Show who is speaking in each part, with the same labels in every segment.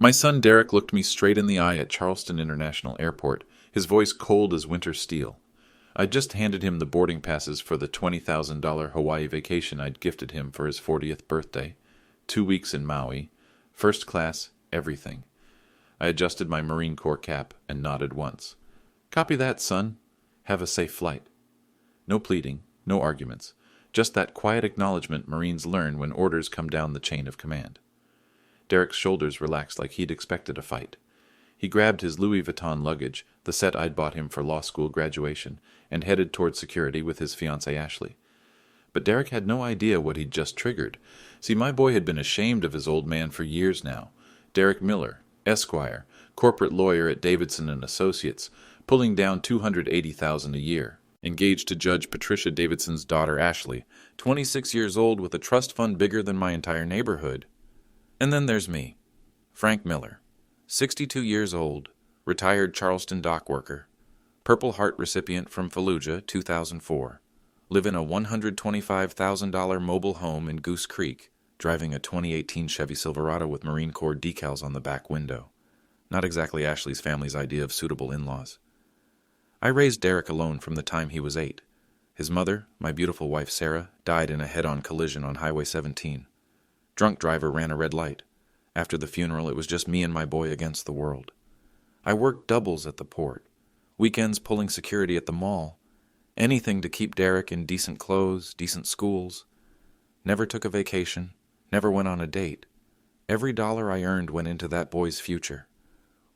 Speaker 1: My son Derek looked me straight in the eye at Charleston International Airport, his voice cold as winter steel. I'd just handed him the boarding passes for the $20,000 Hawaii vacation I'd gifted him for his 40th birthday. 2 weeks in Maui. First class, everything. I adjusted my Marine Corps cap and nodded once. Copy that, son. Have a safe flight. No pleading, no arguments. Just that quiet acknowledgement Marines learn when orders come down the chain of command. Derek's shoulders relaxed like he'd expected a fight. He grabbed his Louis Vuitton luggage, the set I'd bought him for law school graduation, and headed toward security with his fiancée Ashley. But Derek had no idea what he'd just triggered. See, my boy had been ashamed of his old man for years now. Derek Miller, Esquire, corporate lawyer at Davidson and Associates, pulling down $280,000 a year. Engaged to Judge Patricia Davidson's daughter Ashley, 26 years old with a trust fund bigger than my entire neighborhood. And then there's me, Frank Miller, 62 years old, retired Charleston dock worker, Purple Heart recipient from Fallujah, 2004, live in a $125,000 mobile home in Goose Creek, driving a 2018 Chevy Silverado with Marine Corps decals on the back window. Not exactly Ashley's family's idea of suitable in-laws. I raised Derek alone from the time he was 8. His mother, my beautiful wife Sarah, died in a head-on collision on Highway 17. Drunk driver ran a red light. After the funeral, it was just me and my boy against the world. I worked doubles at the port, weekends pulling security at the mall, anything to keep Derek in decent clothes, decent schools. Never took a vacation, never went on a date. Every dollar I earned went into that boy's future.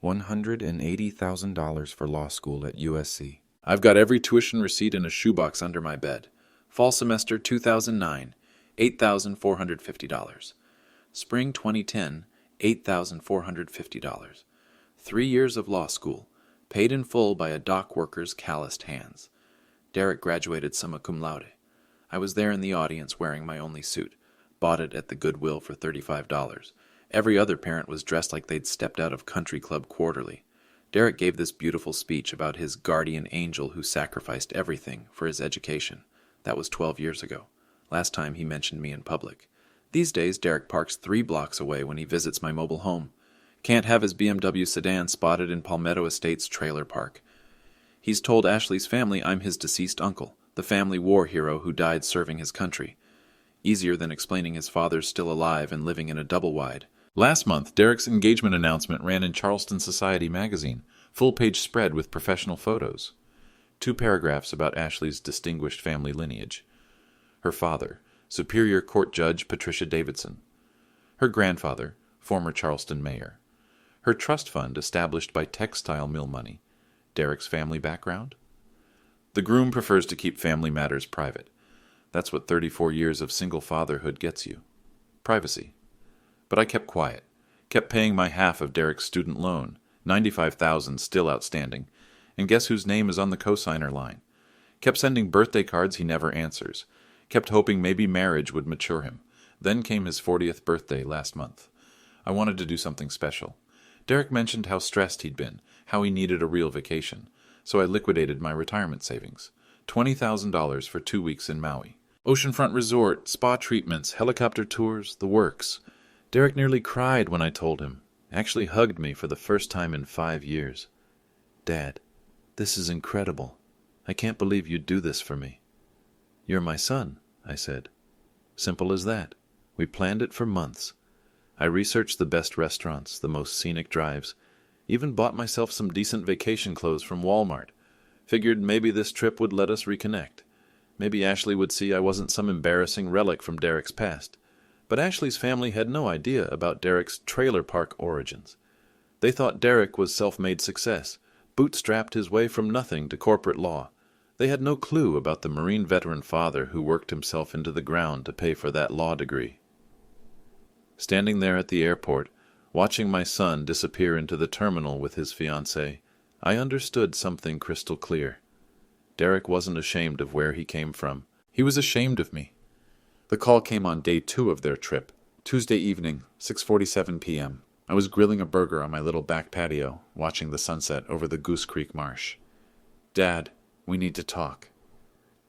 Speaker 1: $180,000 for law school at USC. I've got every tuition receipt in a shoebox under my bed. Fall semester 2009. $8,450. Spring 2010, $8,450. 3 years of law school, paid in full by a dock worker's calloused hands. Derek graduated summa cum laude. I was there in the audience wearing my only suit, bought it at the Goodwill for $35. Every other parent was dressed like they'd stepped out of Country Club Quarterly. Derek gave this beautiful speech about his guardian angel who sacrificed everything for his education. That was 12 years ago. Last time he mentioned me in public. These days, Derek parks 3 blocks away when he visits my mobile home. Can't have his BMW sedan spotted in Palmetto Estates trailer park. He's told Ashley's family I'm his deceased uncle, the family war hero who died serving his country. Easier than explaining his father's still alive and living in a double-wide. Last month, Derek's engagement announcement ran in Charleston Society magazine, full-page spread with professional photos. 2 paragraphs about Ashley's distinguished family lineage. Her father, Superior Court Judge Patricia Davidson. Her grandfather, former Charleston mayor. Her trust fund established by textile mill money. Derek's family background? The groom prefers to keep family matters private. That's what 34 years of single fatherhood gets you. Privacy. But I kept quiet, kept paying my half of Derek's student loan, $95,000 still outstanding, and guess whose name is on the cosigner line? Kept sending birthday cards he never answers. Kept hoping maybe marriage would mature him. Then came his 40th birthday last month. I wanted to do something special. Derek mentioned how stressed he'd been, how he needed a real vacation. So I liquidated my retirement savings. $20,000 for 2 weeks in Maui. Oceanfront resort, spa treatments, helicopter tours, the works. Derek nearly cried when I told him. Actually hugged me for the first time in 5 years. Dad, this is incredible. I can't believe you'd do this for me. You're my son, I said. Simple as that. We planned it for months. I researched the best restaurants, the most scenic drives, even bought myself some decent vacation clothes from Walmart. Figured maybe this trip would let us reconnect. Maybe Ashley would see I wasn't some embarrassing relic from Derek's past. But Ashley's family had no idea about Derek's trailer park origins. They thought Derek was self-made success, bootstrapped his way from nothing to corporate law. They had no clue about the Marine veteran father who worked himself into the ground to pay for that law degree. Standing there at the airport, watching my son disappear into the terminal with his fiancée, I understood something crystal clear. Derek wasn't ashamed of where he came from. He was ashamed of me. The call came on day 2 of their trip, Tuesday evening, 6:47 p.m. I was grilling a burger on my little back patio, watching the sunset over the Goose Creek marsh. Dad, we need to talk.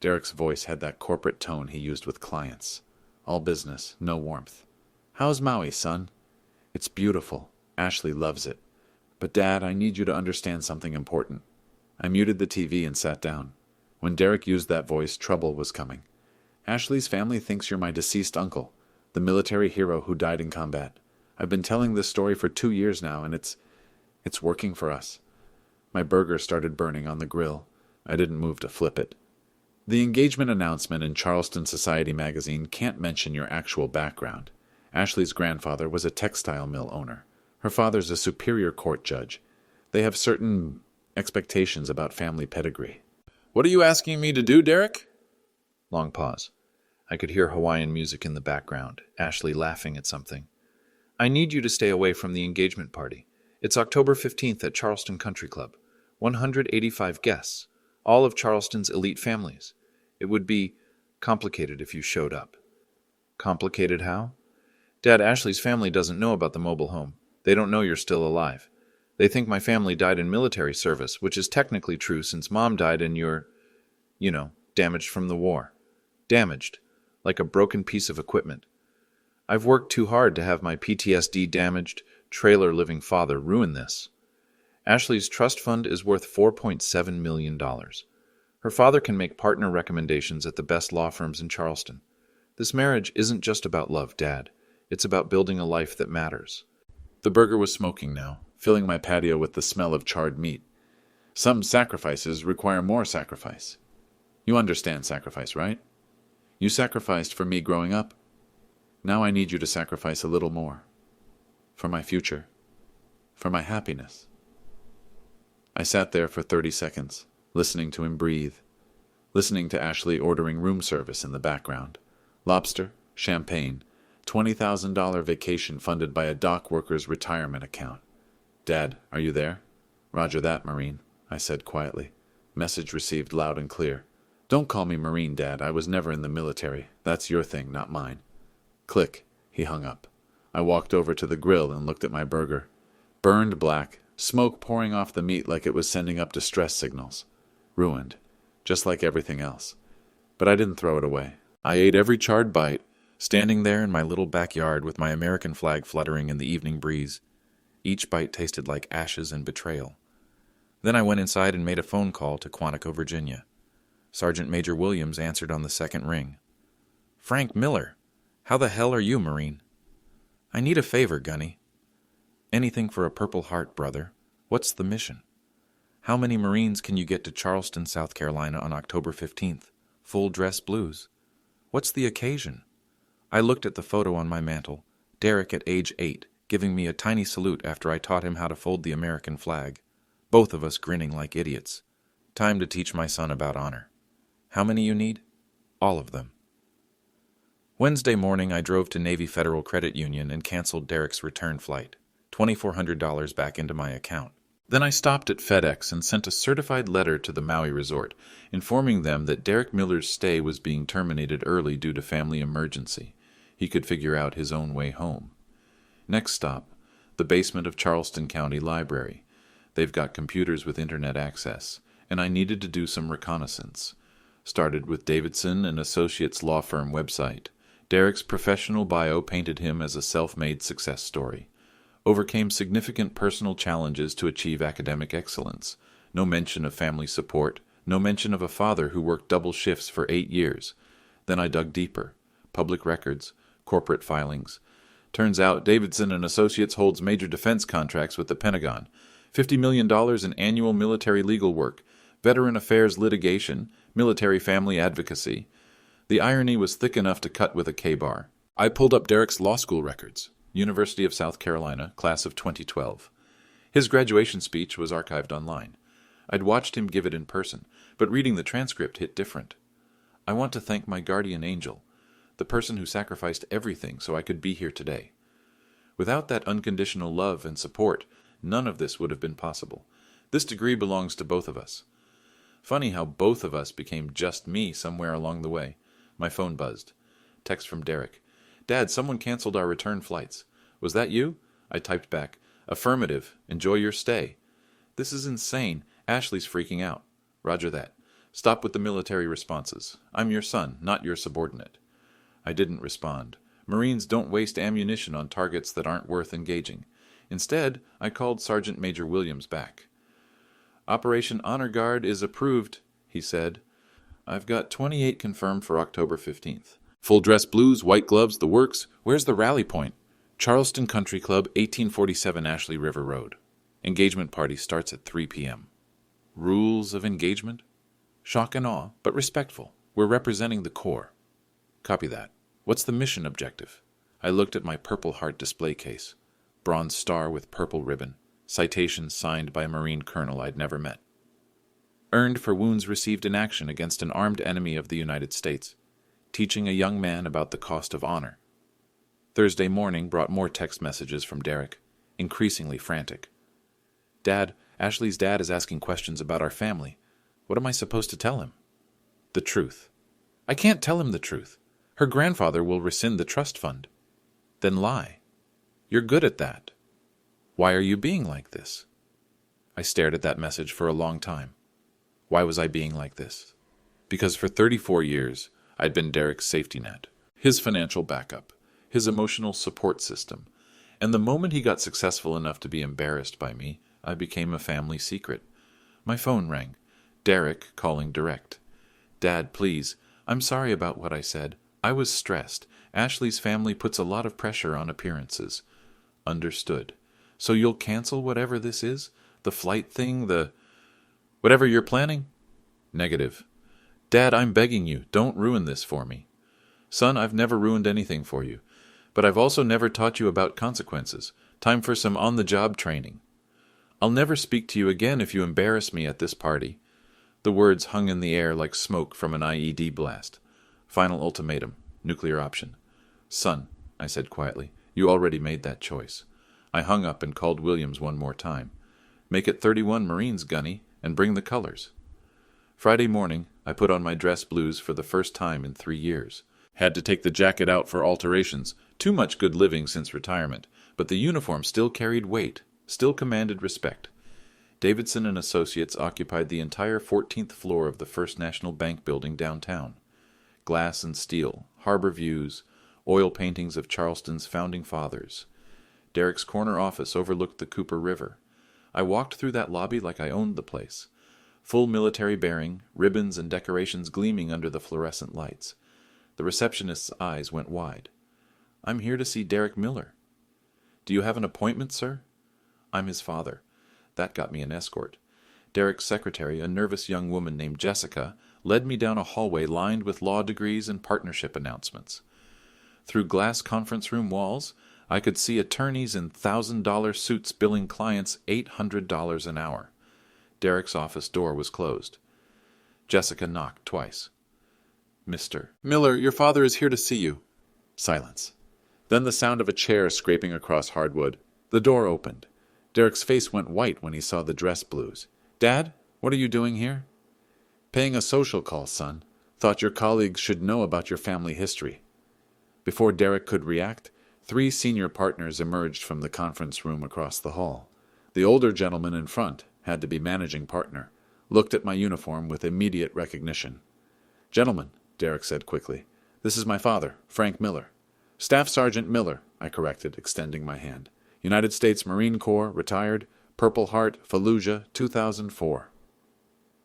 Speaker 1: Derek's voice had that corporate tone he used with clients. All business, no warmth. How's Maui, son? It's beautiful. Ashley loves it. But Dad, I need you to understand something important. I muted the TV and sat down. When Derek used that voice, trouble was coming. Ashley's family thinks you're my deceased uncle, the military hero who died in combat. I've been telling this story for 2 years now, and it's working for us. My burger started burning on the grill. I didn't move to flip it. The engagement announcement in Charleston Society magazine can't mention your actual background. Ashley's grandfather was a textile mill owner. Her father's a superior court judge. They have certain expectations about family pedigree. What are you asking me to do, Derek? Long pause. I could hear Hawaiian music in the background, Ashley laughing at something. I need you to stay away from the engagement party. It's October 15th at Charleston Country Club. 185 guests, all of Charleston's elite families. It would be complicated if you showed up. Complicated how? Dad, Ashley's family doesn't know about the mobile home. They don't know you're still alive. They think my family died in military service, which is technically true since Mom died and you're, damaged from the war. Damaged, like a broken piece of equipment. I've worked too hard to have my PTSD damaged, trailer-living father ruin this. Ashley's trust fund is worth $4.7 million. Her father can make partner recommendations at the best law firms in Charleston. This marriage isn't just about love, Dad. It's about building a life that matters. The burger was smoking now, filling my patio with the smell of charred meat. Some sacrifices require more sacrifice. You understand sacrifice, right? You sacrificed for me growing up. Now I need you to sacrifice a little more. For my future. For my happiness. I sat there for 30 seconds, listening to him breathe, listening to Ashley ordering room service in the background. Lobster, champagne, $20,000 vacation funded by a dock worker's retirement account. Dad, are you there? Roger that, Marine, I said quietly. Message received loud and clear. Don't call me Marine, Dad. I was never in the military. That's your thing, not mine. Click. He hung up. I walked over to the grill and looked at my burger. Burned black, smoke pouring off the meat like it was sending up distress signals. Ruined, just like everything else. But I didn't throw it away. I ate every charred bite, standing there in my little backyard with my American flag fluttering in the evening breeze. Each bite tasted like ashes and betrayal. Then I went inside and made a phone call to Quantico, Virginia. Sergeant Major Williams answered on the second ring. Frank Miller, how the hell are you, Marine? I need a favor, Gunny. Anything for a Purple Heart, brother. What's the mission? How many Marines can you get to Charleston, South Carolina on October 15th? Full dress blues. What's the occasion? I looked at the photo on my mantel, Derek at age 8, giving me a tiny salute after I taught him how to fold the American flag. Both of us grinning like idiots. Time to teach my son about honor. How many you need? All of them. Wednesday morning, I drove to Navy Federal Credit Union and canceled Derek's return flight. $2,400 back into my account. Then I stopped at FedEx and sent a certified letter to the Maui resort, informing them that Derek Miller's stay was being terminated early due to family emergency. He could figure out his own way home. Next stop, the basement of Charleston County Library. They've got computers with internet access, and I needed to do some reconnaissance. Started with Davidson and Associates law firm website. Derek's professional bio painted him as a self-made success story. Overcame significant personal challenges to achieve academic excellence. No mention of family support. No mention of a father who worked double shifts for 8 years. Then I dug deeper. Public records, corporate filings. Turns out Davidson and Associates holds major defense contracts with the Pentagon. $50 million in annual military legal work, veteran affairs litigation, military family advocacy. The irony was thick enough to cut with a K-bar. I pulled up Derek's law school records. University of South Carolina, class of 2012. His graduation speech was archived online. I'd watched him give it in person, but reading the transcript hit different. I want to thank my guardian angel, the person who sacrificed everything so I could be here today. Without that unconditional love and support, none of this would have been possible. This degree belongs to both of us. Funny how both of us became just me somewhere along the way. My phone buzzed. Text from Derek. Dad, someone canceled our return flights. Was that you? I typed back. Affirmative. Enjoy your stay. This is insane. Ashley's freaking out. Roger that. Stop with the military responses. I'm your son, not your subordinate. I didn't respond. Marines don't waste ammunition on targets that aren't worth engaging. Instead, I called Sergeant Major Williams back. "Operation Honor Guard is approved," he said. "I've got 28 confirmed for October 15th. Full dress blues, white gloves, the works. Where's the rally point?" "Charleston Country Club, 1847 Ashley River Road. Engagement party starts at 3 p.m. Rules of engagement? Shock and awe, but respectful. We're representing the Corps." "Copy that. What's the mission objective?" I looked at my Purple Heart display case. Bronze star with purple ribbon. Citation signed by a Marine colonel I'd never met. "Earned for wounds received in action against an armed enemy of the United States. Teaching a young man about the cost of honor." Thursday morning brought more text messages from Derek, increasingly frantic. "Dad, Ashley's dad is asking questions about our family. What am I supposed to tell him?" "The truth." "I can't tell him the truth. Her grandfather will rescind the trust fund." "Then lie." "You're good at that." "Why are you being like this?" I stared at that message for a long time. Why was I being like this? Because for 34 years, I'd been Derek's safety net, his financial backup, his emotional support system, and the moment he got successful enough to be embarrassed by me, I became a family secret. My phone rang. Derek calling direct. "Dad, please, I'm sorry about what I said. I was stressed. Ashley's family puts a lot of pressure on appearances." "Understood. So you'll cancel whatever this is? The flight thing, whatever you're planning?" "Negative." "Dad, I'm begging you, don't ruin this for me." "Son, I've never ruined anything for you. But I've also never taught you about consequences. Time for some on-the-job training." "I'll never speak to you again if you embarrass me at this party." The words hung in the air like smoke from an IED blast. Final ultimatum, nuclear option. "Son," I said quietly, "you already made that choice." I hung up and called Williams one more time. "Make it 31 Marines, Gunny, and bring the colors." Friday morning, I put on my dress blues for the first time in 3 years. Had to take the jacket out for alterations. Too much good living since retirement. But the uniform still carried weight, still commanded respect. Davidson and Associates occupied the entire 14th floor of the First National Bank building downtown. Glass and steel, harbor views, oil paintings of Charleston's founding fathers. Derek's corner office overlooked the Cooper River. I walked through that lobby like I owned the place. Full military bearing, ribbons and decorations gleaming under the fluorescent lights. The receptionist's eyes went wide. "I'm here to see Derek Miller." "Do you have an appointment, sir?" "I'm his father." That got me an escort. Derek's secretary, a nervous young woman named Jessica, led me down a hallway lined with law degrees and partnership announcements. Through glass conference room walls, I could see attorneys in $1,000 suits billing clients $800 an hour. Derek's office door was closed. Jessica knocked twice. "Mr. Miller, your father is here to see you." Silence. Then the sound of a chair scraping across hardwood. The door opened. Derek's face went white when he saw the dress blues. "Dad, what are you doing here?" "Paying a social call, son. Thought your colleagues should know about your family history." Before Derek could react, 3 senior partners emerged from the conference room across the hall. The older gentleman in front had to be managing partner, looked at my uniform with immediate recognition. "Gentlemen," Derek said quickly, "this is my father, Frank Miller." "Staff Sergeant Miller," I corrected, extending my hand. "United States Marine Corps, retired, Purple Heart, Fallujah, 2004.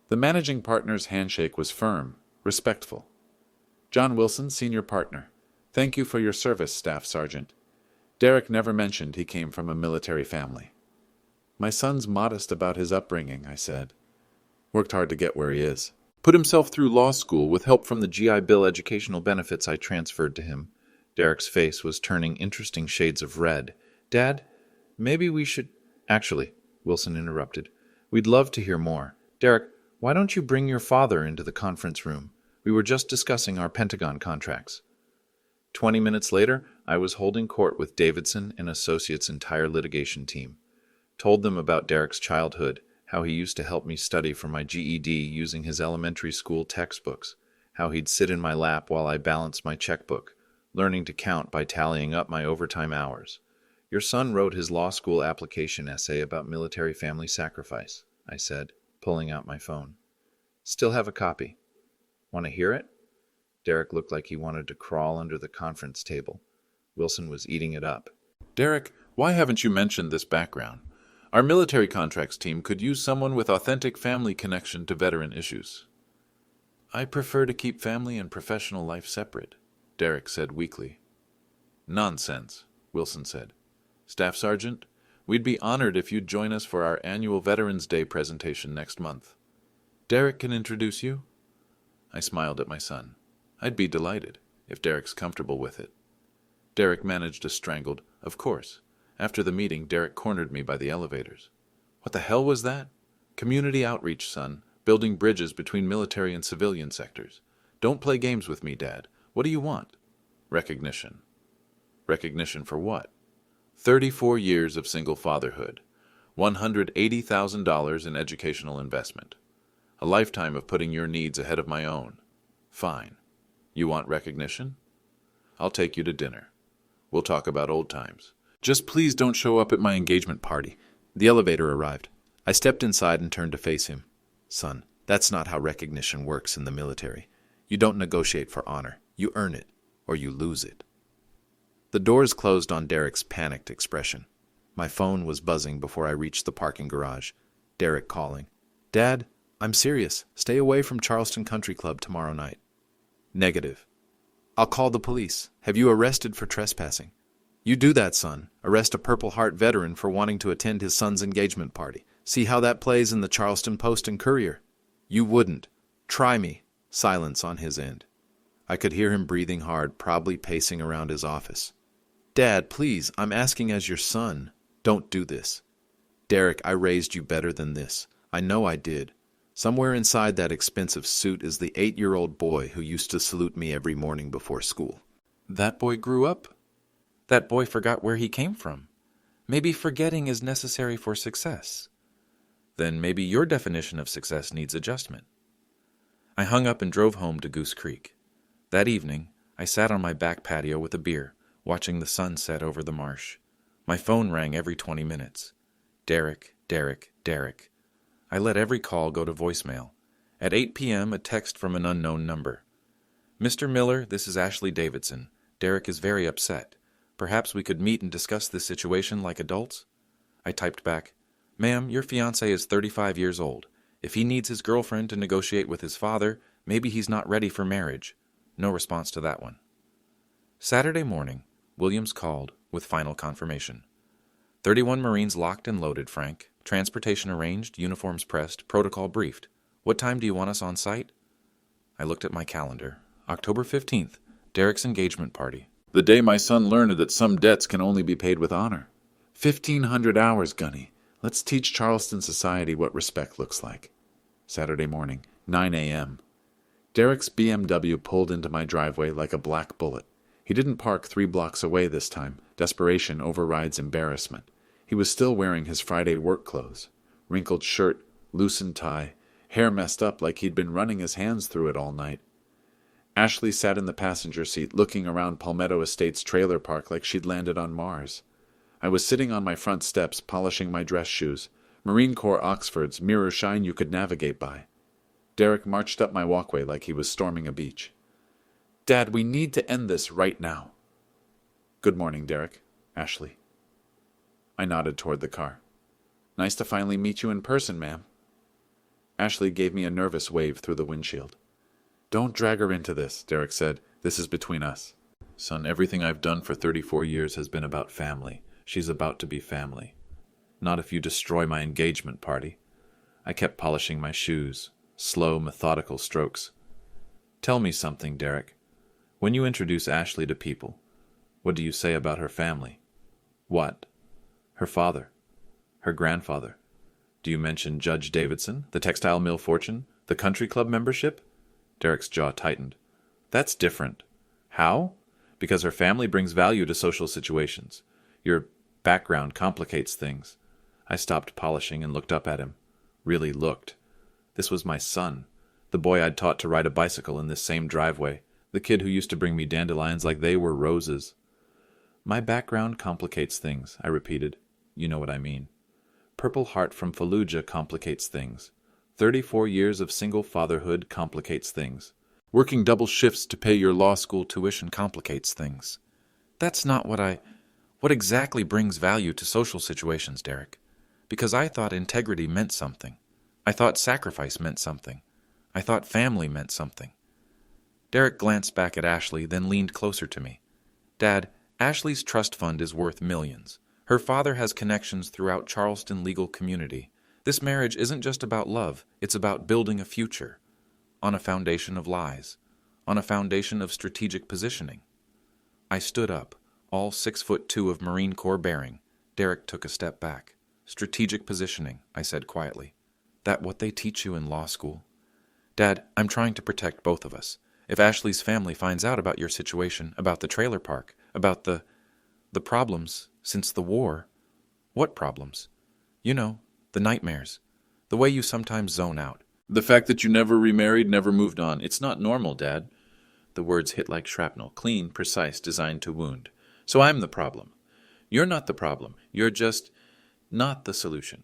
Speaker 1: The managing partner's handshake was firm, respectful. "John Wilson, senior partner. Thank you for your service, Staff Sergeant." Derek never mentioned he came from a military family. "My son's modest about his upbringing," I said. "Worked hard to get where he is. Put himself through law school with help from the GI Bill educational benefits I transferred to him." Derek's face was turning interesting shades of red. "Dad, maybe we should—" "Actually," Wilson interrupted, "we'd love to hear more. Derek, why don't you bring your father into the conference room? We were just discussing our Pentagon contracts." 20 minutes later, I was holding court with Davidson and Associates' entire litigation team. Told them about Derek's childhood, how he used to help me study for my GED using his elementary school textbooks, how he'd sit in my lap while I balanced my checkbook, learning to count by tallying up my overtime hours. "Your son wrote his law school application essay about military family sacrifice," I said, pulling out my phone. "Still have a copy. Want to hear it?" Derek looked like he wanted to crawl under the conference table. Wilson was eating it up. "Derek, Why haven't you mentioned this background? Our military contracts team could use someone with authentic family connection to veteran issues. I prefer to keep family and professional life separate, Derek said weakly. Nonsense, Wilson said. Staff Sergeant, we'd be honored if you'd join us for our annual Veterans Day presentation next month. Derek can introduce you? I smiled at my son. I'd be delighted, if Derek's comfortable with it. Derek managed a strangled, "Of course." After the meeting, Derek cornered me by the elevators. What the hell was that? Community outreach, son. Building bridges between military and civilian sectors. Don't play games with me, Dad. What do you want? Recognition. Recognition for what? 34 years of single fatherhood. $180,000 in educational investment. A lifetime of putting your needs ahead of my own. Fine. You want recognition? I'll take you to dinner. We'll talk about old times. Just please don't show up at my engagement party. The elevator arrived. I stepped inside and turned to face him. Son, that's not how recognition works in the military. You don't negotiate for honor. You earn it, or you lose it. The doors closed on Derek's panicked expression. My phone was buzzing before I reached the parking garage. Derek calling. Dad, I'm serious. Stay away from Charleston Country Club tomorrow night. Negative. I'll call the police. Have you arrested for trespassing? You do that, son. Arrest a Purple Heart veteran for wanting to attend his son's engagement party. See how that plays in the Charleston Post and Courier. You wouldn't. Try me. Silence on his end. I could hear him breathing hard, probably pacing around his office. Dad, please, I'm asking as your son. Don't do this. Derek, I raised you better than this. I know I did. Somewhere inside that expensive suit is the 8-year-old boy who used to salute me every morning before school. That boy grew up? That boy forgot where he came from. Maybe forgetting is necessary for success. Then maybe your definition of success needs adjustment. I hung up and drove home to Goose Creek. That evening, I sat on my back patio with a beer, watching the sun set over the marsh. My phone rang every 20 minutes. Derek, Derek, Derek. I let every call go to voicemail. At 8 p.m., a text from an unknown number. Mr. Miller, this is Ashley Davidson. Derek is very upset. Perhaps we could meet and discuss this situation like adults? I typed back, Ma'am, your fiancé is 35 years old. If he needs his girlfriend to negotiate with his father, maybe he's not ready for marriage. No response to that one. Saturday morning, Williams called with final confirmation. 31 Marines locked and loaded, Frank. Transportation arranged, uniforms pressed, protocol briefed. What time do you want us on site? I looked at my calendar. October 15th, Derek's engagement party. The day my son learned that some debts can only be paid with honor. 1,500 hours, Gunny. Let's teach Charleston society what respect looks like. Saturday morning, 9 a.m. Derek's BMW pulled into my driveway like a black bullet. He didn't park 3 blocks away this time. Desperation overrides embarrassment. He was still wearing his Friday work clothes. Wrinkled shirt, loosened tie, hair messed up like he'd been running his hands through it all night. Ashley sat in the passenger seat looking around Palmetto Estates trailer park like she'd landed on Mars. I was sitting on my front steps polishing my dress shoes, Marine Corps Oxfords, mirror shine you could navigate by. Derek marched up my walkway like he was storming a beach. Dad, we need to end this right now. Good morning, Derek. Ashley. I nodded toward the car. Nice to finally meet you in person, ma'am. Ashley gave me a nervous wave through the windshield. Don't drag her into this, Derek said. This is between us. Son, everything I've done for 34 years has been about family. She's about to be family. Not if you destroy my engagement party. I kept polishing my shoes, slow, methodical strokes. Tell me something, Derek. When you introduce Ashley to people, what do you say about her family? What? Her father? Her grandfather? Do you mention Judge Davidson, the textile mill fortune, the country club membership? Derek's jaw tightened. That's different. How? Because her family brings value to social situations. Your background complicates things. I stopped polishing and looked up at him. Really looked. This was my son, the boy I'd taught to ride a bicycle in this same driveway, the kid who used to bring me dandelions like they were roses. My background complicates things, I repeated. You know what I mean. Purple Heart from Fallujah complicates things. 34 years of single fatherhood complicates things. Working double shifts to pay your law school tuition complicates things. That's not what I... What exactly brings value to social situations, Derek? Because I thought integrity meant something. I thought sacrifice meant something. I thought family meant something. Derek glanced back at Ashley, then leaned closer to me. Dad, Ashley's trust fund is worth millions. Her father has connections throughout Charleston legal community. This marriage isn't just about love, it's about building a future. On a foundation of lies. On a foundation of strategic positioning. I stood up, all 6'2" of Marine Corps bearing. Derek took a step back. Strategic positioning, I said quietly. That what they teach you in law school? Dad, I'm trying to protect both of us. If Ashley's family finds out about your situation, about the trailer park, about the problems since the war. What problems? You know, the nightmares. The way you sometimes zone out. The fact that you never remarried, never moved on. It's not normal, Dad. The words hit like shrapnel, clean, precise, designed to wound. So I'm the problem. You're not the problem. You're just not the solution.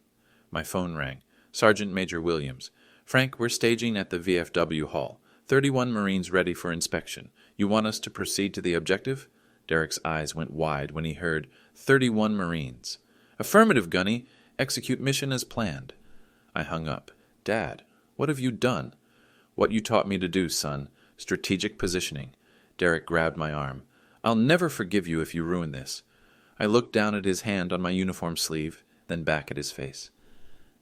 Speaker 1: My phone rang. Sergeant Major Williams. Frank, we're staging at the VFW hall. 31 Marines ready for inspection. You want us to proceed to the objective? Derek's eyes went wide when he heard 31 Marines. Affirmative, Gunny. Execute mission as planned. I hung up. Dad, what have you done? What you taught me to do, son. Strategic positioning. Derek grabbed my arm. I'll never forgive you if you ruin this. I looked down at his hand on my uniform sleeve, then back at his face.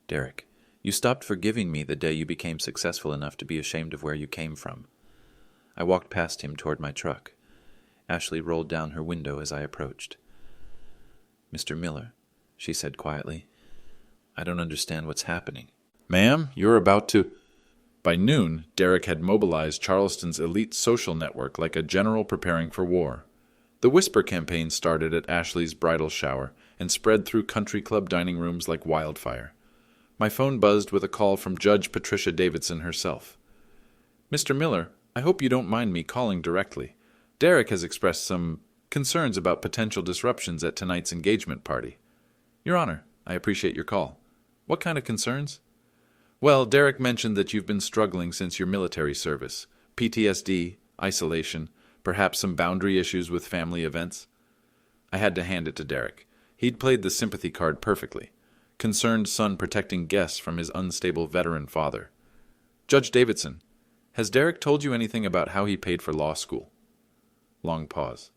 Speaker 1: Derek, you stopped forgiving me the day you became successful enough to be ashamed of where you came from. I walked past him toward my truck. Ashley rolled down her window as I approached. Mr. Miller, she said quietly, I don't understand what's happening. Ma'am, you're about to... By noon, Derek had mobilized Charleston's elite social network like a general preparing for war. The Whisper campaign started at Ashley's bridal shower and spread through country club dining rooms like wildfire. My phone buzzed with a call from Judge Patricia Davidson herself. Mr. Miller, I hope you don't mind me calling directly. Derek has expressed some concerns about potential disruptions at tonight's engagement party. Your Honor, I appreciate your call. What kind of concerns? Well, Derek mentioned that you've been struggling since your military service. PTSD, isolation, perhaps some boundary issues with family events. I had to hand it to Derek. He'd played the sympathy card perfectly. Concerned son protecting guests from his unstable veteran father. Judge Davidson, has Derek told you anything about how he paid for law school? Long pause.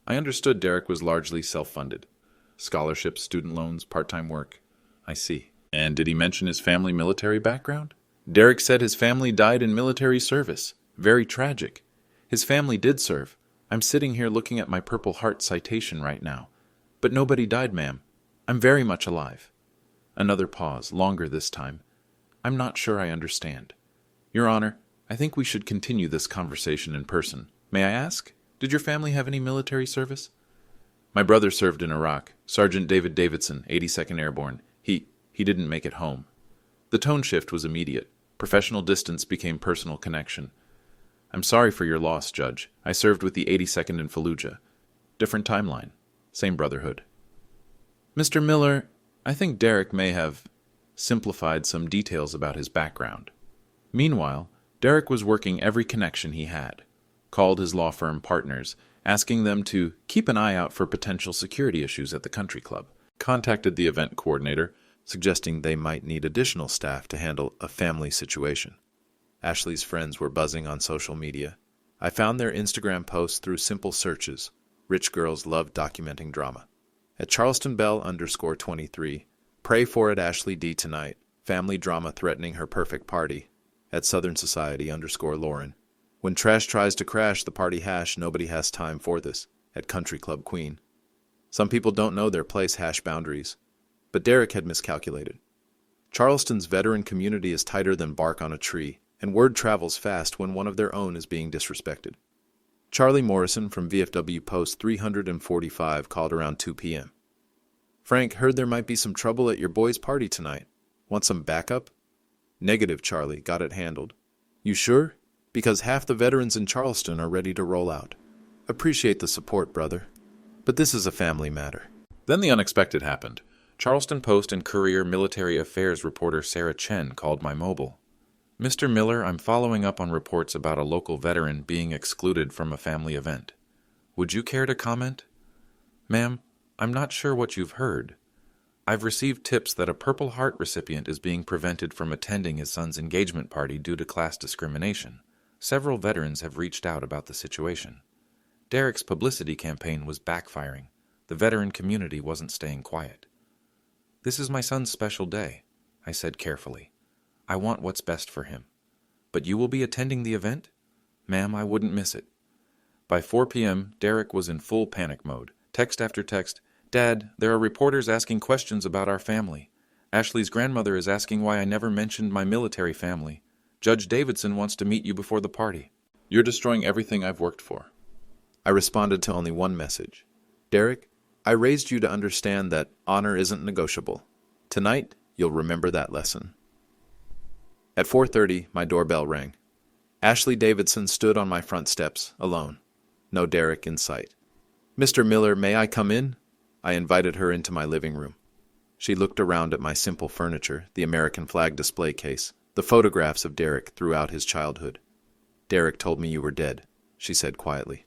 Speaker 1: I understood Derek was largely self-funded. Scholarships, student loans, part-time work. I see. And did he mention his family military background? Derek said his family died in military service. Very tragic. His family did serve. I'm sitting here looking at my Purple Heart citation right now. But nobody died, ma'am. I'm very much alive. Another pause, longer this time. I'm not sure I understand. Your Honor, I think we should continue this conversation in person. May I ask? Did your family have any military service? My brother served in Iraq. Sergeant David Davidson, 82nd Airborne. He didn't make it home. The tone shift was immediate. Professional distance became personal connection. I'm sorry for your loss, Judge. I served with the 82nd in Fallujah. Different timeline. Same brotherhood. Mr. Miller, I think Derek may have simplified some details about his background. Meanwhile, Derek was working every connection he had. Called his law firm partners, asking them to keep an eye out for potential security issues at the country club. Contacted the event coordinator, suggesting they might need additional staff to handle a family situation. Ashley's friends were buzzing on social media. I found their Instagram posts through simple searches. Rich girls love documenting drama. At Charleston Bell _23, pray for it Ashley D tonight. Family drama threatening her perfect party. At Southern Society _Lauren. When trash tries to crash the party hash, nobody has time for this. At Country Club Queen. Some people don't know their place hash boundaries. But Derek had miscalculated. Charleston's veteran community is tighter than bark on a tree, and word travels fast when one of their own is being disrespected. Charlie Morrison from VFW Post 345 called around 2 p.m. Frank, heard there might be some trouble at your boys' party tonight. Want some backup? Negative, Charlie. Got it handled. You sure? Because half the veterans in Charleston are ready to roll out. Appreciate the support, brother. But this is a family matter. Then the unexpected happened. Charleston Post and Courier military affairs reporter Sarah Chen called my mobile. Mr. Miller, I'm following up on reports about a local veteran being excluded from a family event. Would you care to comment? Ma'am, I'm not sure what you've heard. I've received tips that a Purple Heart recipient is being prevented from attending his son's engagement party due to class discrimination. Several veterans have reached out about the situation. Derek's publicity campaign was backfiring. The veteran community wasn't staying quiet. This is my son's special day, I said carefully. I want what's best for him. But you will be attending the event? Ma'am, I wouldn't miss it. By 4 p.m., Derek was in full panic mode. Text after text. Dad, there are reporters asking questions about our family. Ashley's grandmother is asking why I never mentioned my military family. Judge Davidson wants to meet you before the party. You're destroying everything I've worked for. I responded to only one message. Derek, I raised you to understand that honor isn't negotiable. Tonight, you'll remember that lesson. At 4:30, my doorbell rang. Ashley Davidson stood on my front steps, alone. No Derek in sight. Mr. Miller, may I come in? I invited her into my living room. She looked around at my simple furniture, the American flag display case, the photographs of Derek throughout his childhood. Derek told me you were dead, she said quietly.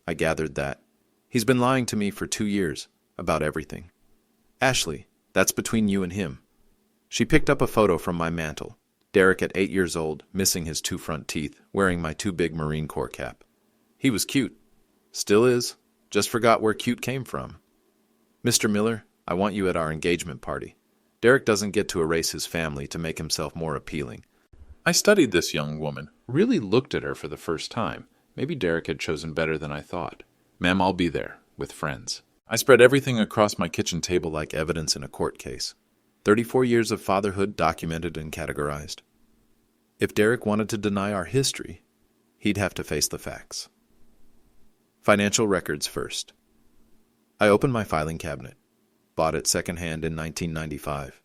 Speaker 1: I gathered that. He's been lying to me for 2 years, about everything. Ashley, that's between you and him. She picked up a photo from my mantle. Derek at 8 years old, missing his 2 front teeth, wearing my too big Marine Corps cap. He was cute. Still is. Just forgot where cute came from. Mr. Miller, I want you at our engagement party. Derek doesn't get to erase his family to make himself more appealing. I studied this young woman, really looked at her for the first time. Maybe Derek had chosen better than I thought. Ma'am, I'll be there, with friends. I spread everything across my kitchen table like evidence in a court case. 34 years of fatherhood documented and categorized. If Derek wanted to deny our history, he'd have to face the facts. Financial records first. I opened my filing cabinet. Bought it secondhand in 1995.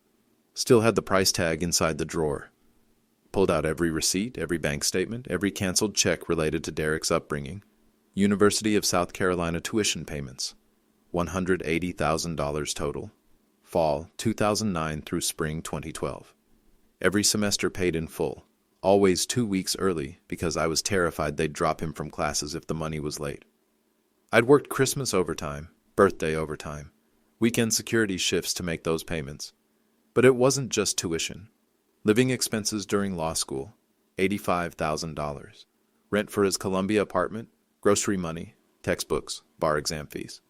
Speaker 1: Still had the price tag inside the drawer. Pulled out every receipt, every bank statement, every canceled check related to Derek's upbringing. University of South Carolina tuition payments. $180,000 total. Fall 2009 through spring 2012. Every semester paid in full. Always 2 weeks early because I was terrified they'd drop him from classes if the money was late. I'd worked Christmas overtime, birthday overtime, weekend security shifts to make those payments. But it wasn't just tuition. Living expenses during law school, $85,000. Rent for his Columbia apartment, grocery money, textbooks, bar exam fees.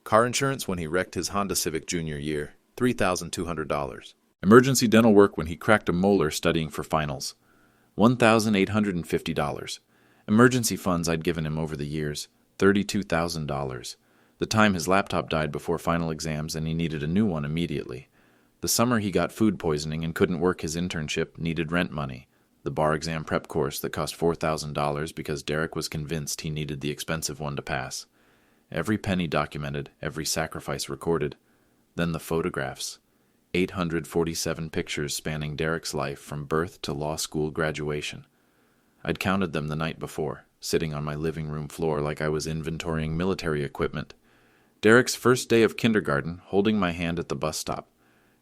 Speaker 1: Car insurance when he wrecked his Honda Civic junior year, $3,200. Emergency dental work when he cracked a molar studying for finals, $1,850. Emergency funds I'd given him over the years, $32,000. The time his laptop died before final exams and he needed a new one immediately. The summer he got food poisoning and couldn't work his internship, needed rent money. The bar exam prep course that cost $4,000 because Derek was convinced he needed the expensive one to pass. Every penny documented, every sacrifice recorded. Then the photographs. 847 pictures spanning Derek's life from birth to law school graduation. I'd counted them the night before, sitting on my living room floor like I was inventorying military equipment. Derek's first day of kindergarten, holding my hand at the bus stop.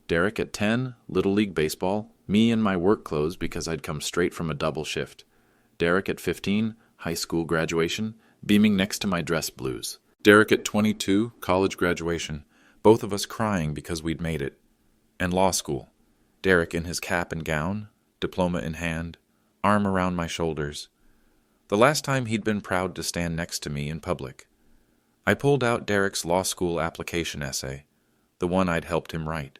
Speaker 1: Derek at 10, Little League Baseball, me in my work clothes because I'd come straight from a double shift. Derek at 15, high school graduation, beaming next to my dress blues. Derek at 22, college graduation, both of us crying because we'd made it. And law school. Derek in his cap and gown, diploma in hand, arm around my shoulders. The last time he'd been proud to stand next to me in public. I pulled out Derek's law school application essay, the one I'd helped him write.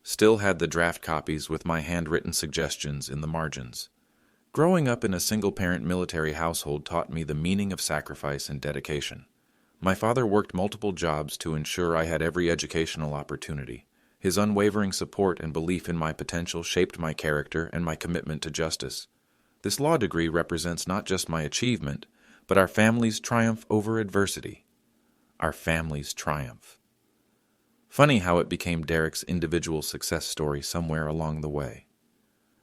Speaker 1: Still had the draft copies with my handwritten suggestions in the margins. Growing up in a single-parent military household taught me the meaning of sacrifice and dedication. My father worked multiple jobs to ensure I had every educational opportunity. His unwavering support and belief in my potential shaped my character and my commitment to justice. This law degree represents not just my achievement, but our family's triumph over adversity. Our family's triumph. Funny how it became Derek's individual success story somewhere along the way.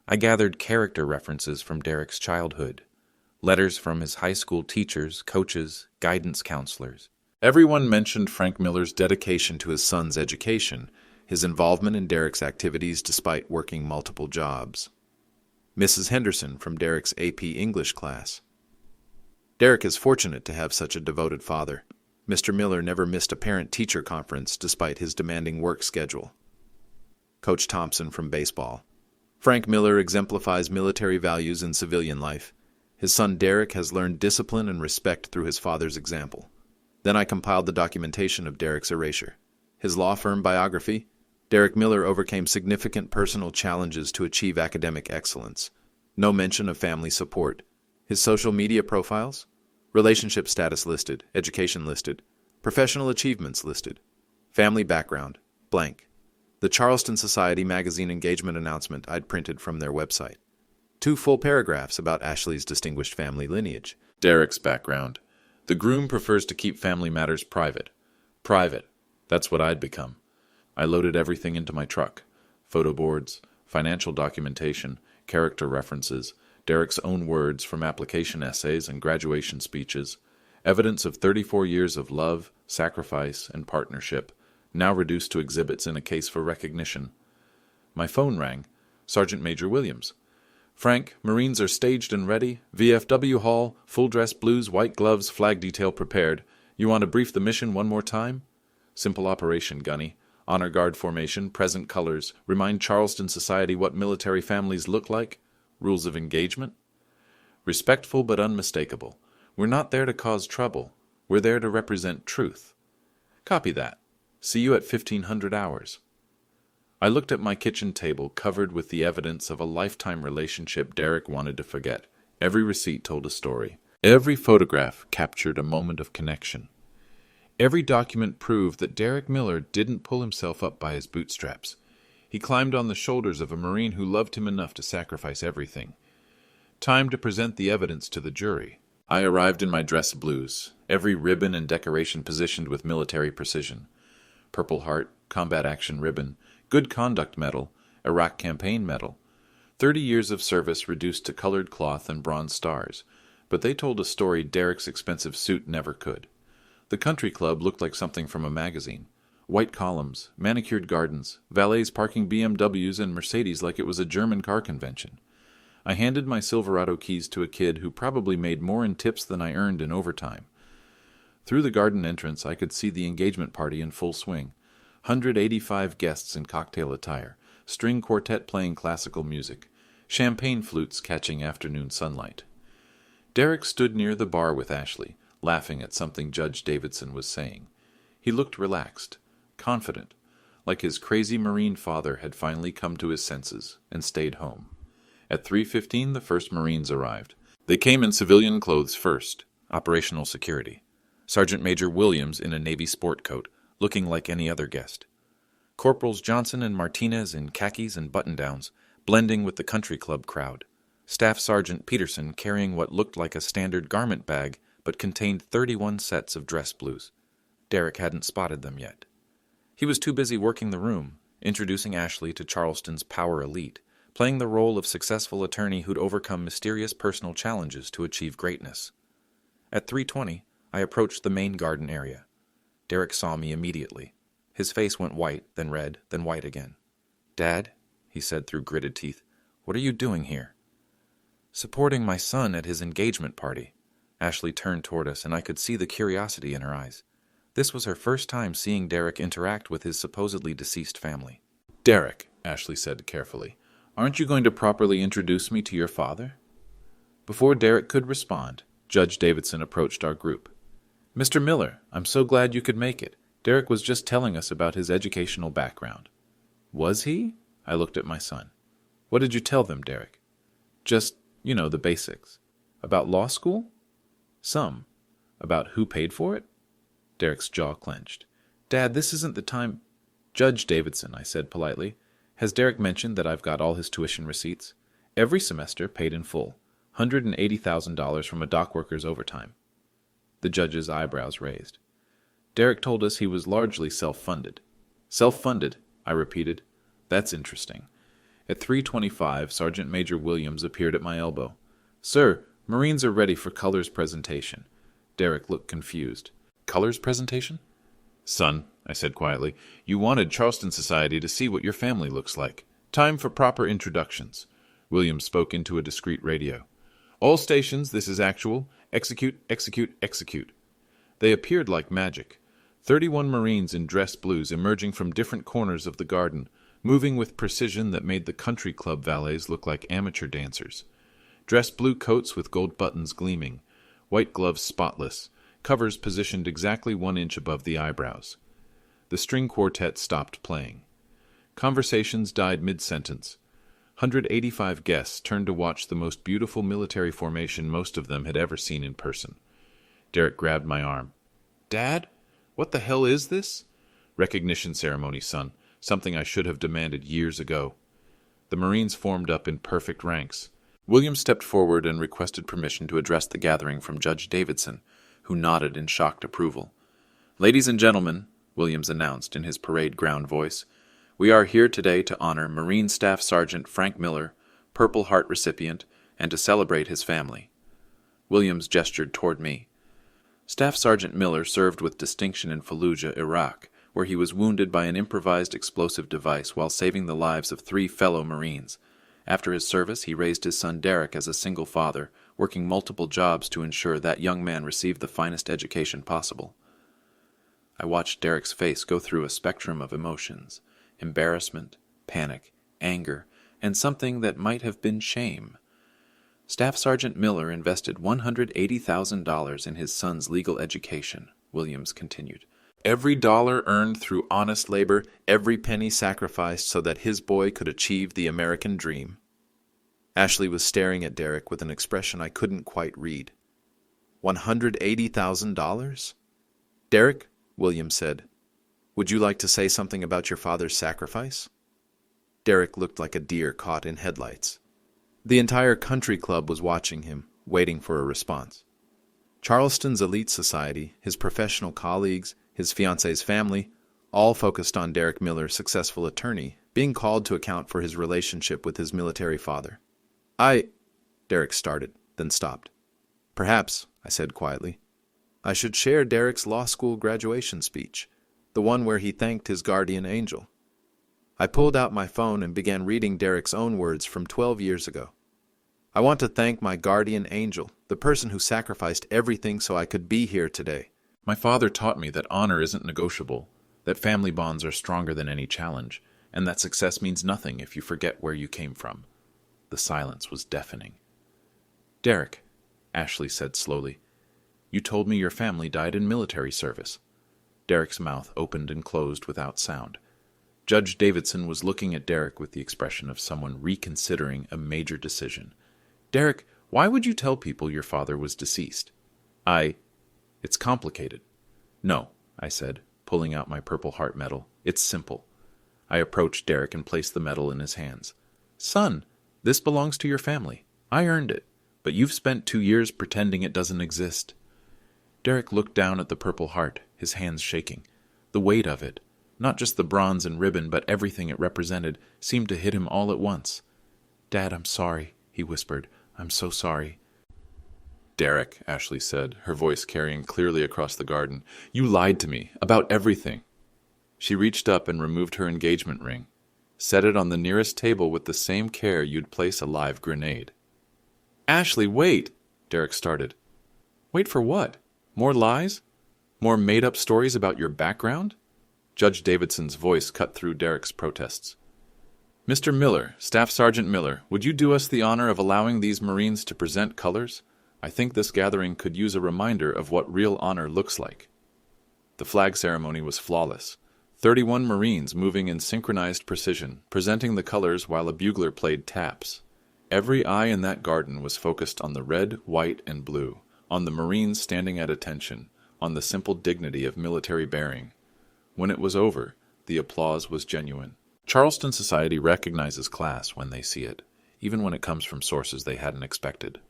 Speaker 1: I gathered character references from Derek's childhood, letters from his high school teachers, coaches, guidance counselors. Everyone mentioned Frank Miller's dedication to his son's education, his involvement in Derek's activities despite working multiple jobs. Mrs. Henderson from Derek's AP English class. Derek is fortunate to have such a devoted father. Mr. Miller never missed a parent-teacher conference despite his demanding work schedule. Coach Thompson from baseball. Frank Miller exemplifies military values in civilian life. His son Derek has learned discipline and respect through his father's example. Then I compiled the documentation of Derek's erasure. His law firm biography. Derek Miller overcame significant personal challenges to achieve academic excellence. No mention of family support. His social media profiles. Relationship status listed, education listed, professional achievements listed, family background, blank. The Charleston Society magazine engagement announcement I'd printed from their website. 2 full paragraphs about Ashley's distinguished family lineage. Derek's background. The groom prefers to keep family matters private. Private. That's what I'd become. I loaded everything into my truck. Photo boards, financial documentation, character references, Derek's own words from application essays and graduation speeches, evidence of 34 years of love, sacrifice, and partnership, now reduced to exhibits in a case for recognition. My phone rang. Sergeant Major Williams. Frank, Marines are staged and ready. VFW Hall, full dress blues, white gloves, flag detail prepared. You want to brief the mission one more time? Simple operation, Gunny. Honor guard formation, present colors. Remind Charleston Society what military families look like. Rules of engagement. Respectful but unmistakable. We're not there to cause trouble. We're there to represent truth. Copy that. See you at 1500 hours. I looked at my kitchen table covered with the evidence of a lifetime relationship Derek wanted to forget. Every receipt told a story. Every photograph captured a moment of connection. Every document proved that Derek Miller didn't pull himself up by his bootstraps. He climbed on the shoulders of a Marine who loved him enough to sacrifice everything. Time to present the evidence to the jury. I arrived in my dress blues, every ribbon and decoration positioned with military precision. Purple Heart, Combat Action Ribbon, Good Conduct Medal, Iraq Campaign Medal. 30 years of service reduced to colored cloth and bronze stars, but they told a story Derek's expensive suit never could. The country club looked like something from a magazine. White columns, manicured gardens, valets parking BMWs and Mercedes like it was a German car convention. I handed my Silverado keys to a kid who probably made more in tips than I earned in overtime. Through the garden entrance, I could see the engagement party in full swing. 185 guests in cocktail attire, string quartet playing classical music, champagne flutes catching afternoon sunlight. Derek stood near the bar with Ashley, laughing at something Judge Davidson was saying. He looked relaxed, confident, like his crazy Marine father had finally come to his senses and stayed home. At 3:15, the first Marines arrived. They came in civilian clothes first, operational security. Sergeant Major Williams in a Navy sport coat, looking like any other guest. Corporals Johnson and Martinez in khakis and button-downs, blending with the country club crowd. Staff Sergeant Peterson carrying what looked like a standard garment bag, but contained 31 sets of dress blues. Derek hadn't spotted them yet. He was too busy working the room, introducing Ashley to Charleston's power elite, playing the role of successful attorney who'd overcome mysterious personal challenges to achieve greatness. At 3:20, I approached the main garden area. Derek saw me immediately. His face went white, then red, then white again. "Dad," he said through gritted teeth, "what are you doing here?" "Supporting my son at his engagement party." Ashley turned toward us, and I could see the curiosity in her eyes. This was her first time seeing Derek interact with his supposedly deceased family. "Derek," Ashley said carefully, "aren't you going to properly introduce me to your father?" Before Derek could respond, Judge Davidson approached our group. "Mr. Miller, I'm so glad you could make it. Derek was just telling us about his educational background." "Was he?" I looked at my son. "What did you tell them, Derek?" "Just, the basics." "About law school?" "Some." "About who paid for it?" Derek's jaw clenched. "Dad, this isn't the time—" "Judge Davidson," I said politely, "has Derek mentioned that I've got all his tuition receipts? Every semester paid in full. $180,000 from a dock worker's overtime." The judge's eyebrows raised. Derek told us he was largely self-funded. "Self-funded," I repeated. "That's interesting." At 3:25, Sergeant Major Williams appeared at my elbow. "Sir, Marines are ready for colors presentation." Derek looked confused. "Colors presentation?" "Son," I said quietly, "you wanted Charleston Society to see what your family looks like. Time for proper introductions." Williams spoke into a discreet radio. "All stations, this is actual. Execute, execute, execute."
Speaker 2: They appeared like magic. 31 Marines in dress blues emerging from different corners of the garden, moving with precision that made the country club valets look like amateur dancers. Dress blue coats with gold buttons gleaming, white gloves spotless, covers positioned exactly 1 inch above the eyebrows. The string quartet stopped playing. Conversations died mid-sentence. 185 guests turned to watch the most beautiful military formation most of them had ever seen in person. Derek grabbed my arm. "Dad? What the hell is this?" "Recognition ceremony, son. Something I should have demanded years ago." The Marines formed up in perfect ranks.
Speaker 1: Williams stepped forward and requested permission to address the gathering from Judge Davidson, who nodded in shocked approval. "Ladies and gentlemen," Williams announced in his parade ground voice, "we are here today to honor Marine Staff Sergeant Frank Miller, Purple Heart recipient, and to celebrate his family." Williams gestured toward me. Staff Sergeant Miller served with distinction in Fallujah, Iraq, where he was wounded by an improvised explosive device while saving the lives of 3 fellow Marines. After his service, he raised his son Derek as a single father, working multiple jobs to ensure that young man received the finest education possible. I watched Derek's face go through a spectrum of emotions: embarrassment, panic, anger, and something that might have been shame. Staff Sergeant Miller invested $180,000 in his son's legal education, Williams continued. "Every dollar earned through honest labor, every penny sacrificed so that his boy could achieve the American dream."
Speaker 2: Ashley was staring at Derek with an expression I couldn't quite read. $180,000? "Derek," Williams said, "would you like to say something about your father's sacrifice?" Derek looked like a deer caught in headlights. The entire country club was watching him, waiting for a response. Charleston's elite society, his professional colleagues, his fiancée's family, all focused on Derek Miller's successful attorney, being called to account for his relationship with his military father. Derek started, then stopped. "Perhaps," I said quietly, "I should share Derek's law school graduation speech, the one where he thanked his guardian angel." I pulled out my phone and began reading Derek's own words from 12 years ago. "I want to thank my guardian angel, the person who sacrificed everything so I could be here today. My father taught me that honor isn't negotiable, that family bonds are stronger than any challenge, and that success means nothing if you forget where you came from." The silence was deafening. "Derek," Ashley said slowly, "you told me your family died in military service." Derek's mouth opened and closed without sound. Judge Davidson was looking at Derek with the expression of someone reconsidering a major decision. "Derek, why would you tell people your father was deceased?" "It's complicated." "No," I said, pulling out my Purple Heart medal. "It's simple." I approached Derek and placed the medal in his hands. "Son, this belongs to your family. I earned it, but you've spent 2 years pretending it doesn't exist." Derek looked down at the Purple Heart, his hands shaking. The weight of it, not just the bronze and ribbon, but everything it represented, seemed to hit him all at once. "Dad, I'm sorry," he whispered. "I'm so sorry." "Derek," Ashley said, her voice carrying clearly across the garden, "you lied to me about everything." She reached up and removed her engagement ring. "Set it on the nearest table with the same care you'd place a live grenade." "Ashley, wait!" Derek started. "Wait for what? More lies? More made-up stories about your background?" Judge Davidson's voice cut through Derek's protests. "Mr. Miller, Staff Sergeant Miller, would you do us the honor of allowing these Marines to present colors? I think this gathering could use a reminder of what real honor looks like." The flag ceremony was flawless. 31 Marines moving in synchronized precision, presenting the colors while a bugler played taps. Every eye in that garden was focused on the red, white, and blue, on the Marines standing at attention, on the simple dignity of military bearing. When it was over, the applause was genuine. Charleston society recognizes class when they see it, even when it comes from sources they hadn't expected.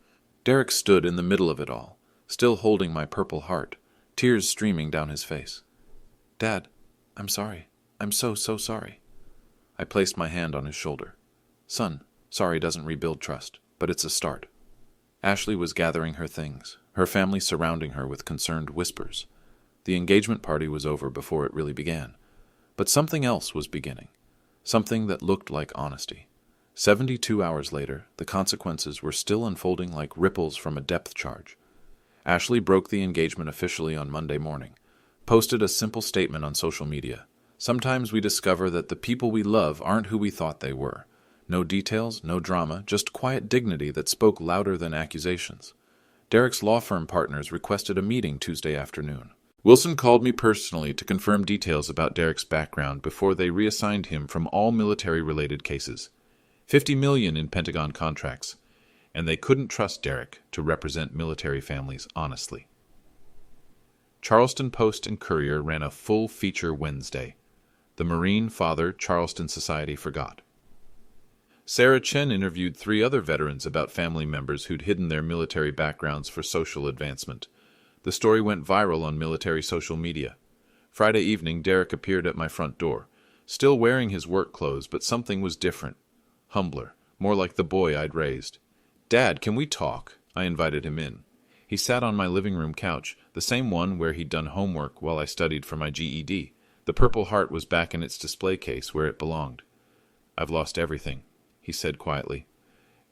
Speaker 2: Derek stood in the middle of it all, still holding my Purple Heart, tears streaming down his face. "Dad, I'm sorry. I'm so sorry." I placed my hand on his shoulder. "Son, sorry doesn't rebuild trust, but it's a start." Ashley was gathering her things, her family surrounding her with concerned whispers. The engagement party was over before it really began. But something else was beginning. Something that looked like honesty. 72 hours later, the consequences were still unfolding like ripples from a depth charge.
Speaker 1: Ashley broke the engagement officially on Monday morning, posted a simple statement on social media. Sometimes we discover that the people we love aren't who we thought they were. No details, no drama, just quiet dignity that spoke louder than accusations. Derek's law firm partners requested a meeting Tuesday afternoon. Wilson called me personally to confirm details about Derek's background before they reassigned him from all military-related cases. $50 million in Pentagon contracts, and they couldn't trust Derek to represent military families honestly. Charleston Post and Courier ran a full feature Wednesday. The Marine Father Charleston Society Forgot. Sarah Chen interviewed 3 other veterans about family members who'd hidden their military backgrounds for social advancement. The story went viral on military social media. Friday evening, Derek appeared at my front door, still wearing his work clothes, but something was different, humbler, more like the boy I'd raised. "Dad, can we talk?" I invited him in. He sat on my living room couch, the same one where he'd done homework while I studied for my GED. The Purple Heart was back in its display case where it belonged. "I've lost everything," he said quietly.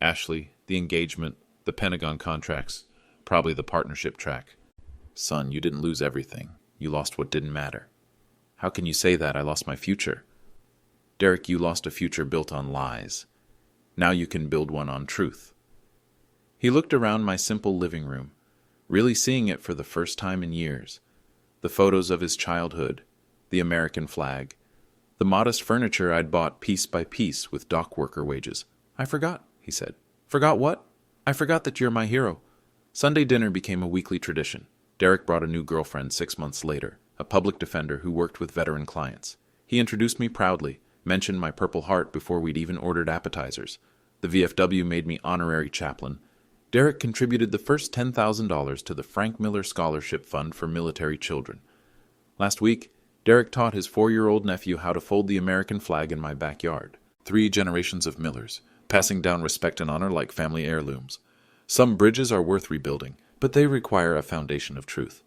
Speaker 1: "Ashley, the engagement, the Pentagon contracts, probably the partnership track." "Son, you didn't lose everything. You lost what didn't matter." "How can you say that? I lost my future." "Derek, you lost a future built on lies. Now you can build one on truth." He looked around my simple living room, really seeing it for the first time in years. The photos of his childhood, the American flag, the modest furniture I'd bought piece by piece with dock worker wages. "I forgot," he said. "Forgot what?" "I forgot that you're my hero." Sunday dinner became a weekly tradition. Derek brought a new girlfriend 6 months later, a public defender who worked with veteran clients. He introduced me proudly, mentioned my Purple Heart before we'd even ordered appetizers. The VFW made me honorary chaplain. Derek contributed the first $10,000 to the Frank Miller Scholarship Fund for military children. Last week, Derek taught his 4-year-old nephew how to fold the American flag in my backyard. 3 generations of Millers, passing down respect and honor like family heirlooms. Some bridges are worth rebuilding, but they require a foundation of truth.